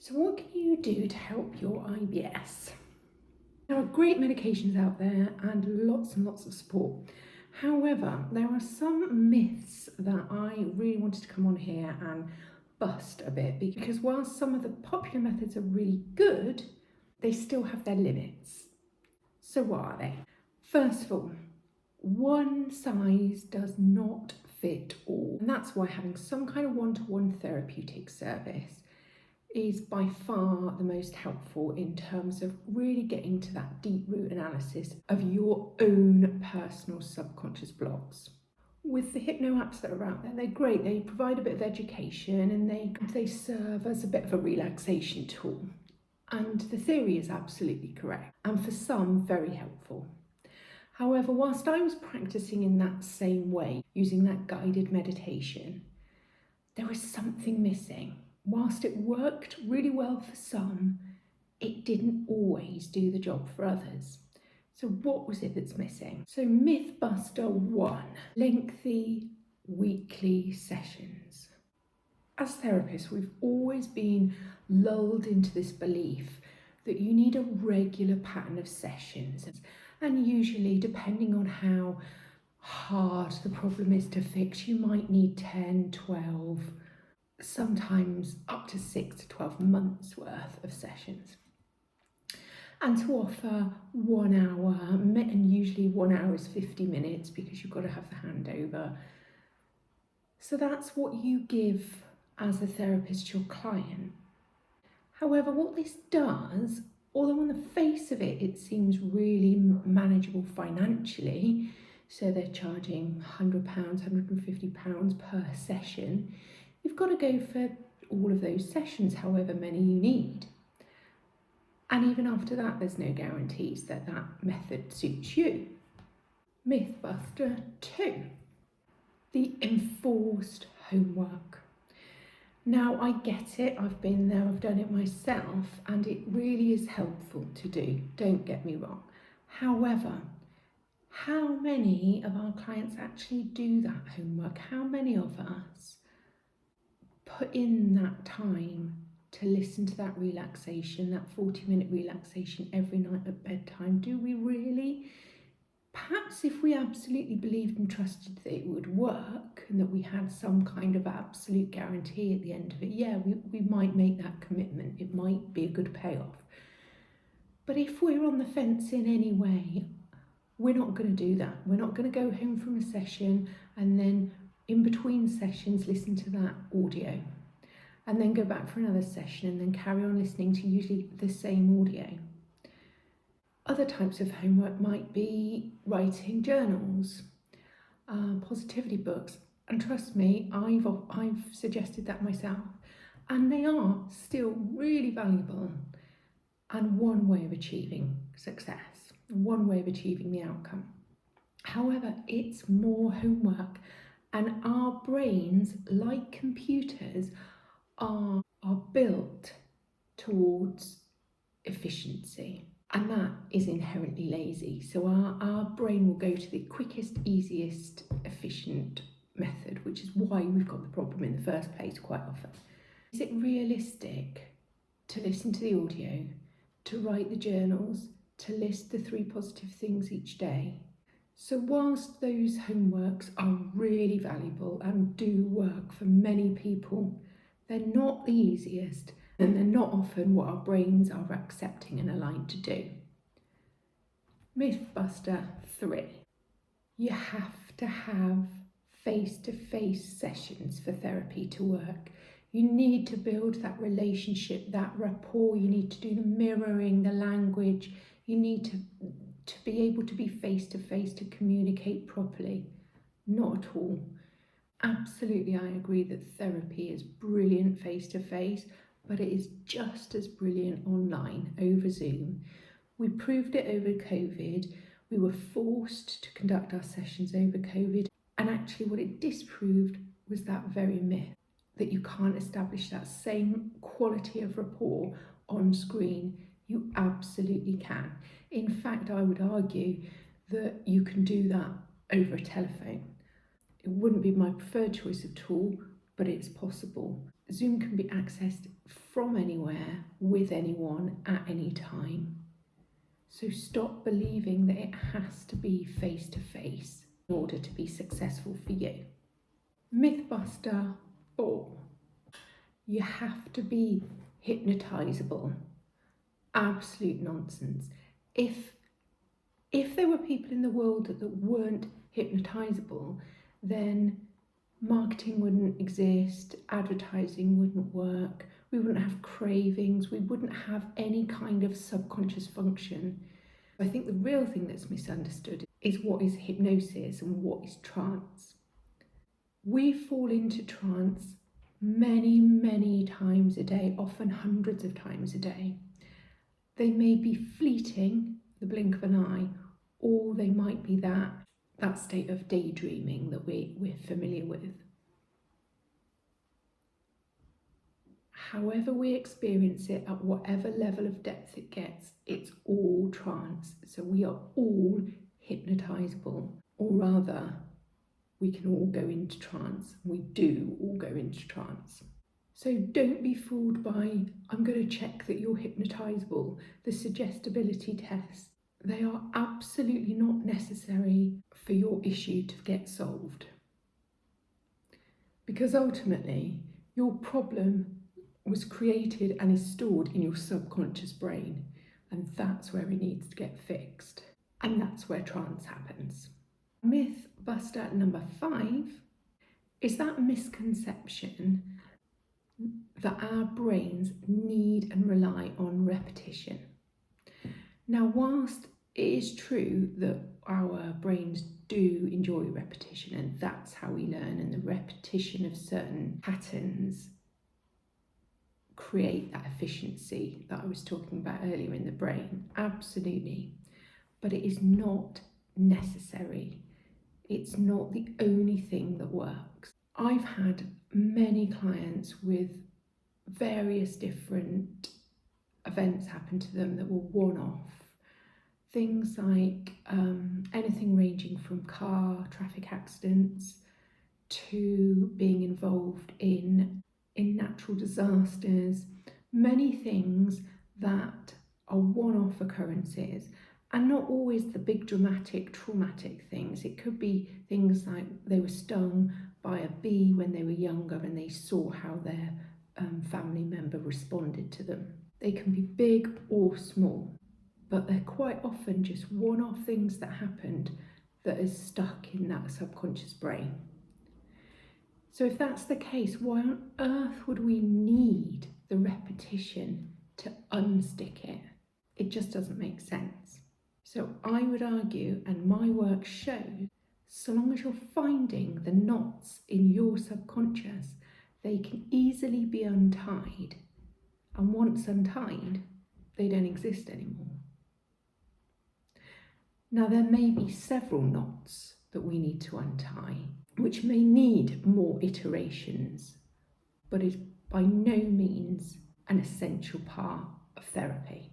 So what can you do to help your IBS? There are great medications out there and lots of support. However, there are some myths that I really wanted to come on here and bust a bit, because while some of the popular methods are really good, they still have their limits. So what are they? First of all, one size does not fit all. And that's why having some kind of one-to-one therapeutic service is by far the most helpful in terms of really getting to that deep root analysis of your own personal subconscious blocks. With the hypno apps that are out there, they're great. They provide a bit of education and they serve as a bit of a relaxation tool. And the theory is absolutely correct, and for some, very helpful. However, whilst I was practicing in that same way, using that guided meditation, there was something missing. Whilst it worked really well for some, it didn't always do the job for others. So what was it that's missing? So Mythbuster 1, lengthy weekly sessions. As therapists, we've always been lulled into this belief that you need a regular pattern of sessions. And usually, depending on how hard the problem is to fix, you might need 10, 12, sometimes up to 6 to 12 months worth of sessions. And to offer 1 hour, and usually 1 hour is 50 minutes because you've got to have the handover. So that's what you give as a therapist to your client. However, what this does, although on the face of it, it seems really manageable financially, so they're charging £100, £150 per session, you've got to go for all of those sessions, however many you need. And even after that, there's no guarantees that that method suits you. Mythbuster 2, the enforced homework. Now, I get it, I've been there, I've done it myself, and it really is helpful to do, don't get me wrong. However, how many of our clients actually do that homework? How many of us put in that time to listen to that relaxation, that 40-minute relaxation every night at bedtime? Do we really? Perhaps if we absolutely believed and trusted that it would work and that we had some kind of absolute guarantee at the end of it, yeah, we might make that commitment. It might be a good payoff. But if we're on the fence in any way, we're not going to do that. We're not going to go home from a session and then in between sessions listen to that audio and then go back for another session and then carry on listening to usually the same audio. Other types of homework might be writing journals, positivity books, and trust me, I've suggested that myself, and they are still really valuable and one way of achieving success, one way of achieving the outcome. However, it's more homework, and our brains, like computers, are built towards efficiency. And that is inherently lazy. So our brain will go to the quickest, easiest, efficient method, which is why we've got the problem in the first place quite often. Is it realistic to listen to the audio, to write the journals, to list the 3 positive things each day? So whilst those homeworks are really valuable and do work for many people, they're not the easiest, and they're not often what our brains are accepting and aligned to do. Mythbuster 3. You have to have face-to-face sessions for therapy to work. You need to build that relationship, that rapport. You need to do the mirroring, the language. You need to be able to be face-to-face to communicate properly. Not at all. Absolutely, I agree that therapy is brilliant face-to-face, but it is just as brilliant online, over Zoom. We proved it over COVID. We were forced to conduct our sessions over COVID. And actually what it disproved was that very myth, that you can't establish that same quality of rapport on screen. You absolutely can. In fact, I would argue that you can do that over a telephone. It wouldn't be my preferred choice of tool, but it's possible. Zoom can be accessed from anywhere, with anyone, at any time. So stop believing that it has to be face to face in order to be successful for you. Mythbuster 4. You have to be hypnotizable. Absolute nonsense. If there were people in the world that weren't hypnotizable, then marketing wouldn't exist, advertising wouldn't work, we wouldn't have cravings, we wouldn't have any kind of subconscious function. I think the real thing that's misunderstood is what is hypnosis and what is trance. We fall into trance many times a day, often hundreds of times a day. They may be fleeting, the blink of an eye, or they might be that state of daydreaming that we're familiar with. However we experience it, at whatever level of depth it gets, it's all trance. So we are all hypnotizable, or rather, we can all go into trance. We do all go into trance. So don't be fooled by, I'm going to check that you're hypnotizable. The suggestibility tests, they are absolutely not necessary for your issue to get solved. Because ultimately, your problem was created and is stored in your subconscious brain, and that's where it needs to get fixed. And that's where trance happens. Myth buster number 5 is that misconception that our brains need and rely on repetition. Now, whilst it is true that our brains do enjoy repetition and that's how we learn, and the repetition of certain patterns create that efficiency that I was talking about earlier in the brain, absolutely, but it is not necessary. It's not the only thing that works. I've had many clients with various different events happen to them that were one-off. Things like anything ranging from car traffic accidents to being involved in natural disasters, many things that are one-off occurrences. And not always the big dramatic, traumatic things. It could be things like they were stung by a bee when they were younger and they saw how their family member responded to them. They can be big or small, but they're quite often just one-off things that happened that is stuck in that subconscious brain. So if that's the case, why on earth would we need the repetition to unstick it? It just doesn't make sense. So I would argue, and my work shows, so long as you're finding the knots in your subconscious, they can easily be untied. And once untied, they don't exist anymore. Now, there may be several knots that we need to untie, which may need more iterations, but is by no means an essential part of therapy.